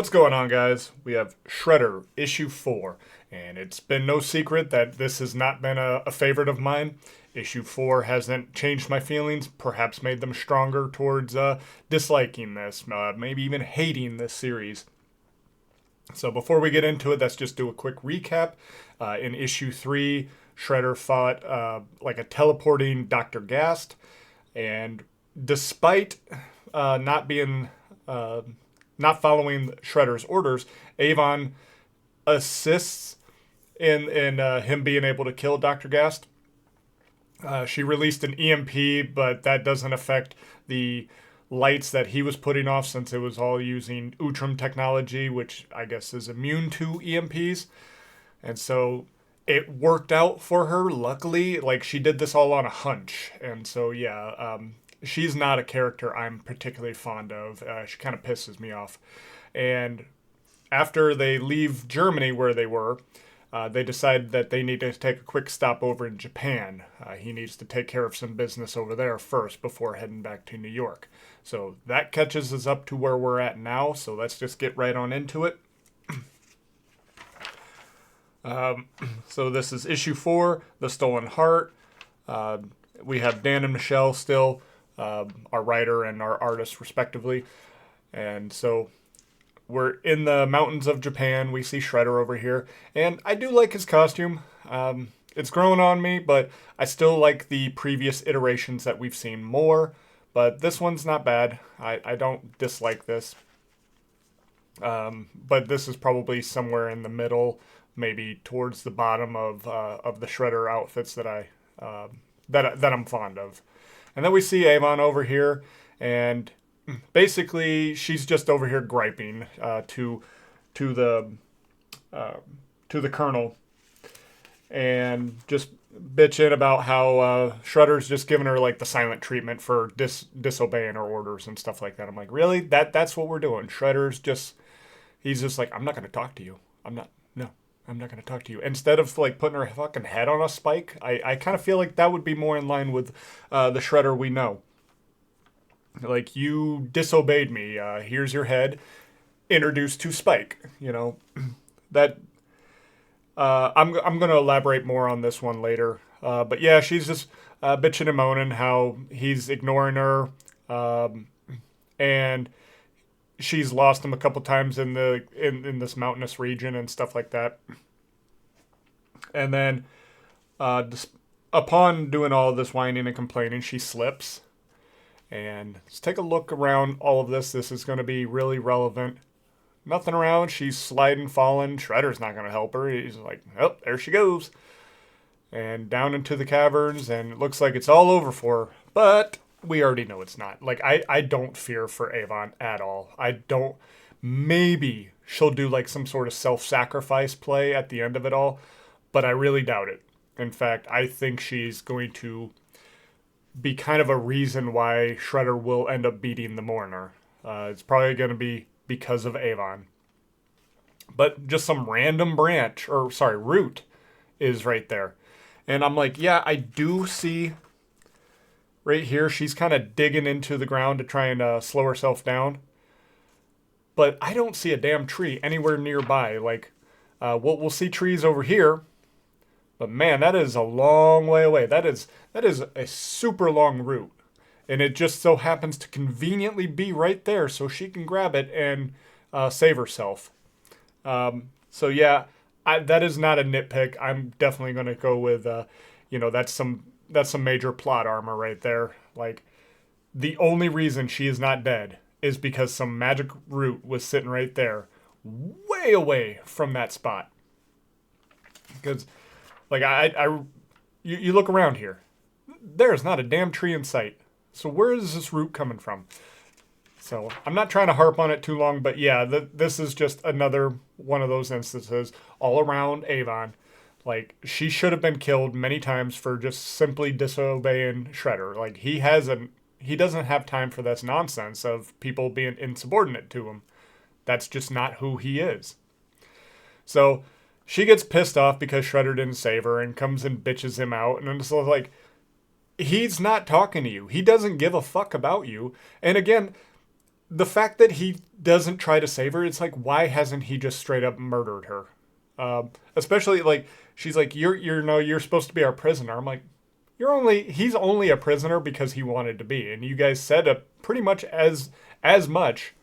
What's going on, guys? We have Shredder issue 4, and it's been no secret that this has not been a favorite of mine. Issue 4 hasn't changed my feelings, perhaps made them stronger towards disliking this, maybe even hating this series. So before we get into it, let's just do a quick recap. In issue 3, Shredder fought like a teleporting Dr. Gast, and despite not being not following Shredder's orders, Avon assists in him being able to kill Dr. Gast. She released an EMP, but that doesn't affect the lights that he was putting off since it was all using Utrum technology, which I guess is immune to EMPs. And so it worked out for her, luckily. Like, she did this all on a hunch. And so, yeah, she's not a character I'm particularly fond of. She kind of pisses me off. And after they leave Germany, where they were, they decide that they need to take a quick stop over in Japan. He needs to take care of some business over there first before heading back to New York. So that catches us up to where we're at now. So let's just get right on into it. So this is issue 4, The Stolen Heart. We have Dan and Michelle still, our writer and our artist respectively. And so we're in the mountains of Japan. We see Shredder over here. And I do like his costume. It's growing on me, but I still like the previous iterations that we've seen more. But this one's not bad. I don't dislike this. But this is probably somewhere in the middle, maybe towards the bottom of the Shredder outfits that I'm fond of. And then we see Avon over here, and basically she's just over here griping to the Colonel, and just bitching about how Shredder's just giving her like the silent treatment for disobeying her orders and stuff like that. I'm like, really? That's what we're doing? He's just like, I'm not going to talk to you. I'm not going to talk to you. Instead of like putting her fucking head on a spike, I kind of feel like that would be more in line with the Shredder we know. Like, you disobeyed me. Here's your head. Introduced to Spike. You know, that. I'm going to elaborate more on this one later. But yeah, she's just bitching and moaning how he's ignoring her, and she's lost him a couple times in this mountainous region and stuff like that. And then, upon doing all of this whining and complaining, she slips. And let's take a look around all of this. This is going to be really relevant. Nothing around. She's sliding, falling. Shredder's not going to help her. He's like, oh, there she goes. And down into the caverns, and it looks like it's all over for her. But we already know it's not. Like, I don't fear for Avon at all. I don't. Maybe she'll do like some sort of self-sacrifice play at the end of it all, but I really doubt it. In fact, I think she's going to be kind of a reason why Shredder will end up beating the Mourner. It's probably going to be because of Avon. But just some random root is right there. And I'm like, yeah, I do see right here, she's kind of digging into the ground to try and slow herself down. But I don't see a damn tree anywhere nearby. Like, we'll see trees over here. But man, that is a long way away. That is a super long route. And it just so happens to conveniently be right there so she can grab it and save herself. So yeah, that is not a nitpick. I'm definitely going to go with, that's some major plot armor right there. Like, the only reason she is not dead is because some magic root was sitting right there, way away from that spot. Because, like, you look around here, there's not a damn tree in sight. So where is this root coming from? So I'm not trying to harp on it too long, but yeah, this is just another one of those instances all around Avon. Like, she should have been killed many times for just simply disobeying Shredder. Like, he doesn't have time for this nonsense of people being insubordinate to him. That's just not who he is. So she gets pissed off because Shredder didn't save her and comes and bitches him out. And I'm just like, he's not talking to you. He doesn't give a fuck about you. And again, the fact that he doesn't try to save her, it's like, why hasn't he just straight up murdered her? Especially like she's like, you're no, you're supposed to be our prisoner. I'm like, he's only a prisoner because he wanted to be, and you guys said pretty much as much,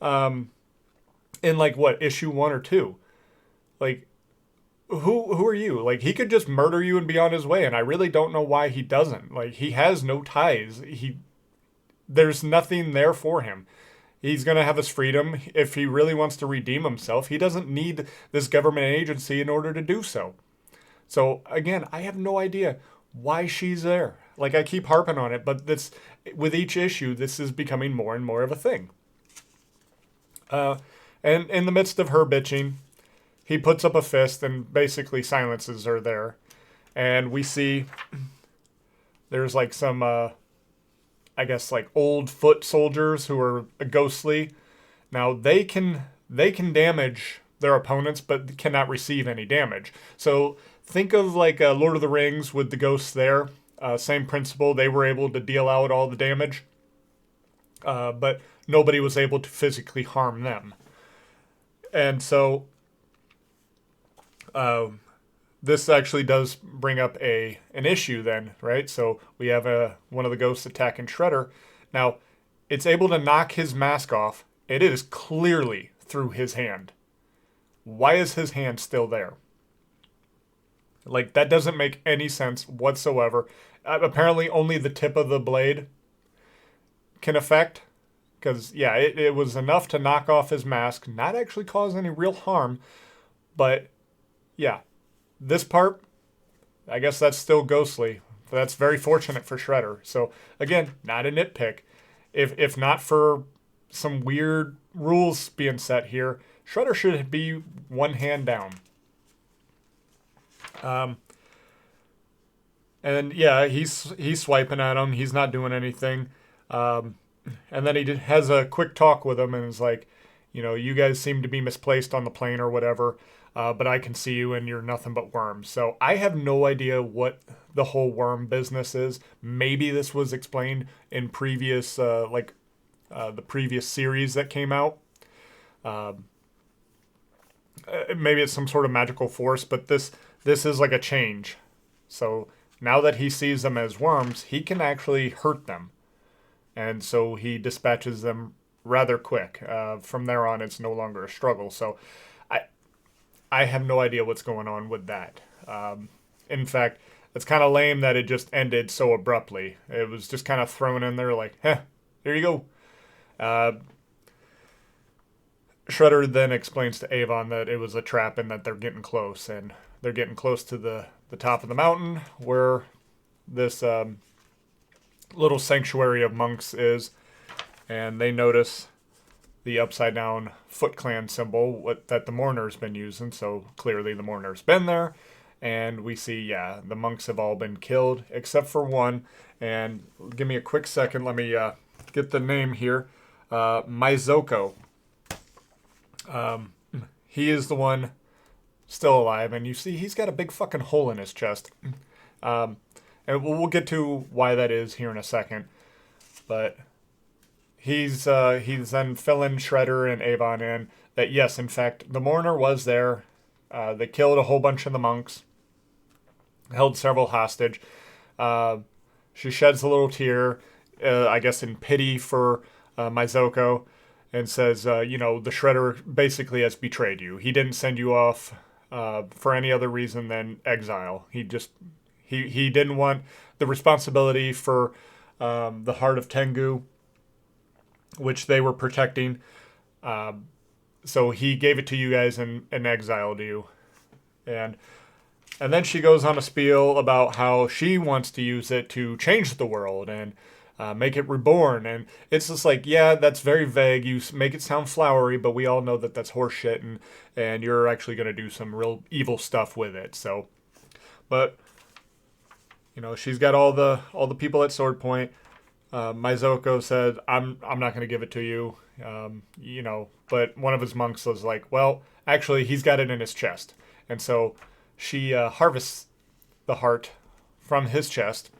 in like what, issue 1 or 2. Like, who are you? Like, he could just murder you and be on his way, and I really don't know why he doesn't. Like, he has no ties. There's nothing there for him. He's going to have his freedom. If he really wants to redeem himself, he doesn't need this government agency in order to do so. So, again, I have no idea why she's there. Like, I keep harping on it, but with each issue, this is becoming more and more of a thing. And in the midst of her bitching, he puts up a fist and basically silences her there. And we see there's like some, I guess, like old foot soldiers who are ghostly. Now they can damage their opponents, but cannot receive any damage. So think of like Lord of the Rings with the ghosts there. Same principle. They were able to deal out all the damage, but nobody was able to physically harm them. And so this actually does bring up an issue then, right? So we have one of the ghosts attacking Shredder. Now, it's able to knock his mask off. It is clearly through his hand. Why is his hand still there? Like, that doesn't make any sense whatsoever. Apparently, only the tip of the blade can affect. Because, yeah, it was enough to knock off his mask, not actually cause any real harm. But, yeah, this part, I guess that's still ghostly. That's very fortunate for Shredder. So, again, not a nitpick. If not for some weird rules being set here, Shredder should be one hand down. And yeah, he's swiping at him. He's not doing anything. And then he has a quick talk with him and is like, you guys seem to be misplaced on the plane or whatever, but I can see you and you're nothing but worms. So I have no idea what the whole worm business is. Maybe this was explained in previous, the previous series that came out. Maybe it's some sort of magical force, but this is like a change. So now that he sees them as worms, he can actually hurt them. And so he dispatches them rather quick. From there on, it's no longer a struggle. So I have no idea what's going on with that. In fact, it's kind of lame that it just ended so abruptly. It was just kind of thrown in there like, here you go. Shredder then explains to Avon that it was a trap and that they're getting close. And they're getting close to the top of the mountain where this little sanctuary of monks is. And they notice the upside down Foot Clan symbol that the Mourner's been using. So clearly the Mourner's been there. And we see, the monks have all been killed except for one. And give me a quick second. Let me get the name here. Maizoko. He is the one still alive. And you see he's got a big fucking hole in his chest. And we'll get to why that is here in a second. But he's then filling Shredder and Avon in that, yes, in fact, the Mourner was there. They killed a whole bunch of the monks. Held several hostage. She sheds a little tear, I guess in pity for Maizoko, and says, the Shredder basically has betrayed you. He didn't send you off for any other reason than exile. He didn't want the responsibility for the heart of Tengu, which they were protecting. So he gave it to you guys and exiled you. And then she goes on a spiel about how she wants to use it to change the world and make it reborn. And it's just like, yeah, that's very vague. You make it sound flowery, but we all know that that's horseshit, and you're actually going to do some real evil stuff with it. So, but she's got all the people at Sword Point. Maizoko said, I'm not going to give it to you, but one of his monks was like, well, actually, he's got it in his chest. And so she harvests the heart from his chest.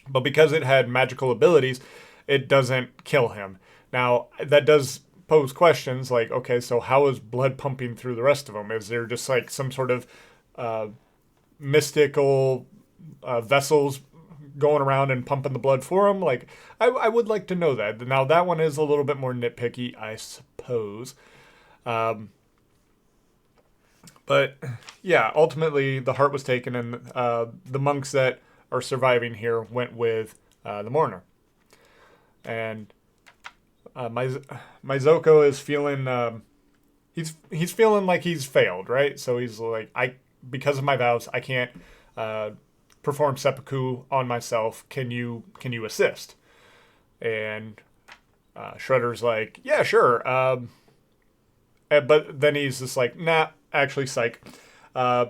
But because it had magical abilities, it doesn't kill him. Now, that does pose questions like, okay, so how is blood pumping through the rest of them? Is there just like some sort of uh, mystical vessels going around and pumping the blood for him? Like, I would like to know that. Now, that one is a little bit more nitpicky, I suppose. Um, but yeah, ultimately, the heart was taken, and the monks that are surviving here went with the mourner. And my Zoko is feeling he's feeling like he's failed, right? So he's like, because of my vows, I can't perform seppuku on myself. Can you assist? And Shredder's like, yeah, sure. But then he's just like, nah, actually, psych. Uh,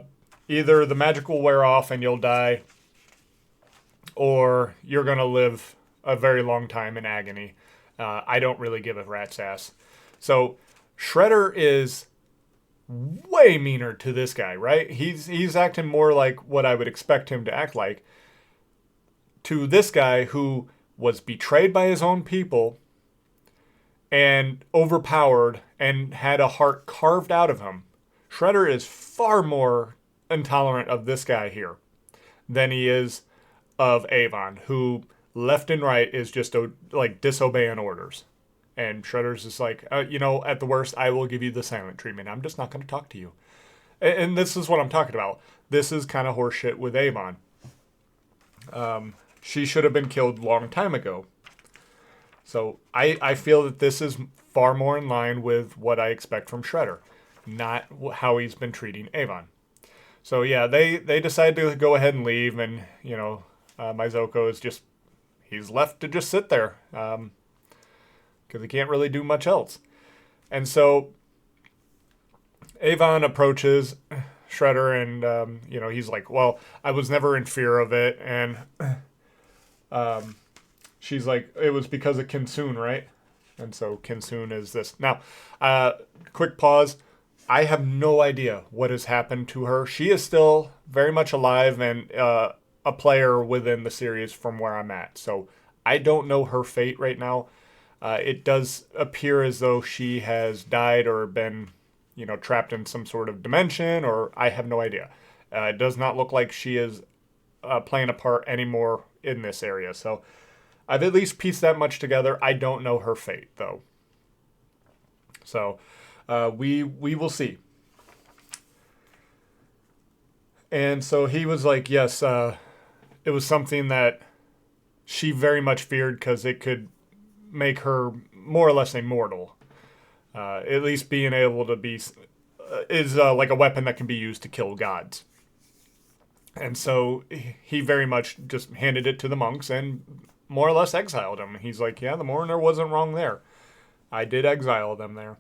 Either the magic will wear off and you'll die, or you're gonna live a very long time in agony. I don't really give a rat's ass. So Shredder is way meaner to this guy, right? He's acting more like what I would expect him to act like to this guy who was betrayed by his own people and overpowered and had a heart carved out of him. Shredder is far more intolerant of this guy here than he is of Avon, who left and right is just like disobeying orders. And Shredder's just like, at the worst, I will give you the silent treatment. I'm just not going to talk to you. And this is what I'm talking about. This is kind of horseshit with Avon. She should have been killed a long time ago. So I feel that this is far more in line with what I expect from Shredder, not how he's been treating Avon. So yeah, they decide to go ahead and leave, and Maizoko is just, he's left to just sit there because he can't really do much else. And so Avon approaches Shredder, and he's like, well, I was never in fear of it, and she's like, it was because of Kinsoon, right? And so Kinsoon is this. Now, quick pause. I have no idea what has happened to her. She is still very much alive and a player within the series from where I'm at. So I don't know her fate right now. It does appear as though she has died or been, trapped in some sort of dimension, or I have no idea. It does not look like she is playing a part anymore in this area. So I've at least pieced that much together. I don't know her fate, though. So we will see. And so he was like, yes, it was something that she very much feared because it could make her more or less immortal. At least being able to be is like a weapon that can be used to kill gods. And so he very much just handed it to the monks and more or less exiled them. He's like, yeah, the mourner wasn't wrong there. I did exile them there.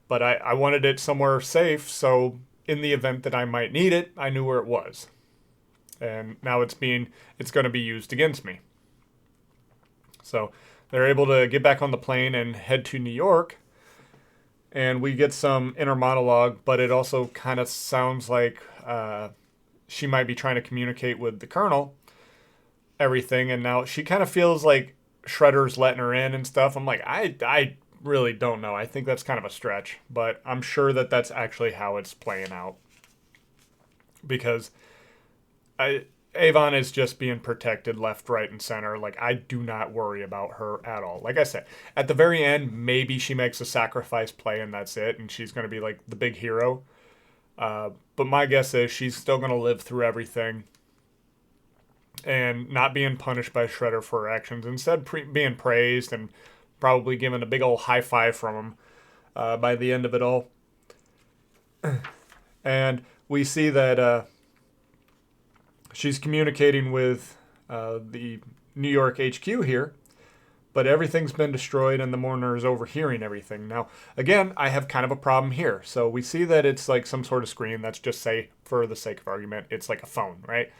But I wanted it somewhere safe, so in the event that I might need it, I knew where it was. And now it's going to be used against me. So they're able to get back on the plane and head to New York. And we get some inner monologue, but it also kind of sounds like she might be trying to communicate with the Colonel, everything. And now she kind of feels like Shredder's letting her in and stuff. I'm like, I really don't know. I think that's kind of a stretch, but I'm sure that that's actually how it's playing out. Because Avon is just being protected left, right, and center. Like, I do not worry about her at all. Like I said, at the very end, maybe she makes a sacrifice play and that's it, and she's going to be like the big hero. But my guess is she's still going to live through everything and not being punished by Shredder for her actions. Instead, being praised and probably given a big old high five from him by the end of it all. And we see that she's communicating with the New York HQ here, but everything's been destroyed and the mourner is overhearing everything. Now, again, I have kind of a problem here. So we see that it's like some sort of screen. Let's just say, for the sake of argument, it's like a phone, right?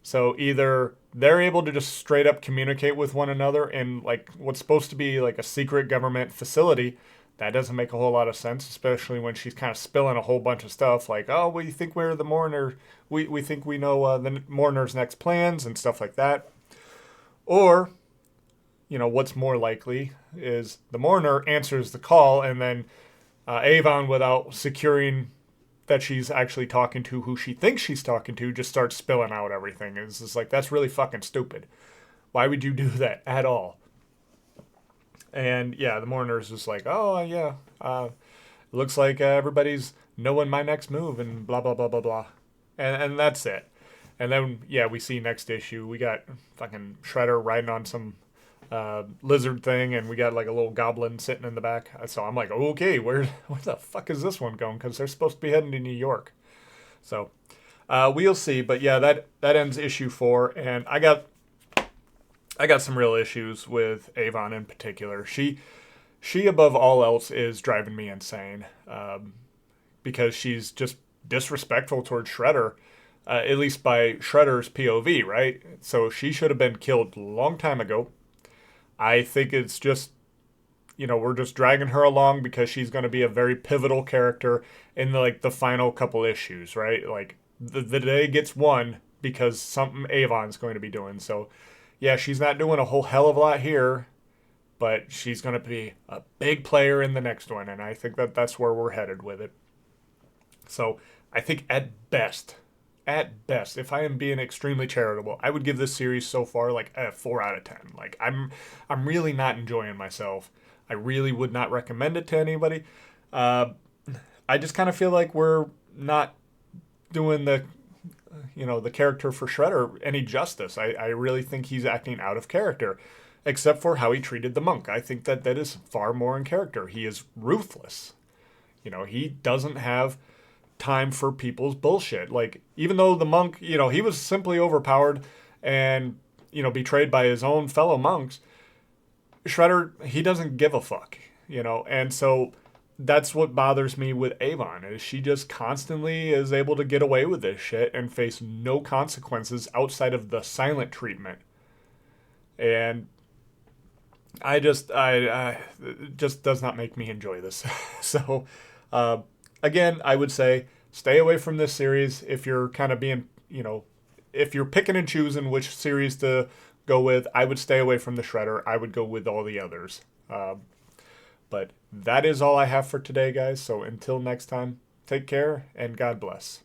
So either they're able to just straight up communicate with one another in like what's supposed to be like a secret government facility. That doesn't make a whole lot of sense, especially when she's kind of spilling a whole bunch of stuff like, oh, we think we're the mourner. We think we know the mourner's next plans and stuff like that. Or, what's more likely is the mourner answers the call, and then Avon, without securing that she's actually talking to who she thinks she's talking to, just starts spilling out everything. It's just like, that's really fucking stupid. Why would you do that at all? And yeah, the mourner's just like, oh yeah, looks like everybody's knowing my next move and blah blah blah blah blah, and that's it. And then yeah, we see next issue we got fucking Shredder riding on some lizard thing, and we got like a little goblin sitting in the back. So I'm like, okay, where the fuck is this one going? Because they're supposed to be heading to New York. So we'll see. But yeah, that ends issue 4, and I got some real issues with Avon in particular. She above all else is driving me insane, because she's just disrespectful towards Shredder, at least by Shredder's POV, right? So she should have been killed a long time ago. I think it's just, we're just dragging her along because she's going to be a very pivotal character in the final couple issues, right? Like the day gets won because something Avon's going to be doing. So yeah, she's not doing a whole hell of a lot here, but she's going to be a big player in the next one, and I think that's where we're headed with it. So I think at best, if I am being extremely charitable, I would give this series so far like a 4 out of 10. Like I'm really not enjoying myself. I really would not recommend it to anybody. I just kind of feel like we're not doing the character for Shredder any justice. I really think he's acting out of character, except for how he treated the monk. I think that is far more in character. He is ruthless. He doesn't have time for people's bullshit. Like, even though the monk, he was simply overpowered and, betrayed by his own fellow monks, Shredder, he doesn't give a fuck, and so that's what bothers me with Avon, is she just constantly is able to get away with this shit and face no consequences outside of the silent treatment. And it just does not make me enjoy this. So, again, I would say stay away from this series if you're kind of being, if you're picking and choosing which series to go with. I would stay away from the Shredder. I would go with all the others. But that is all I have for today, guys. So until next time, take care and God bless.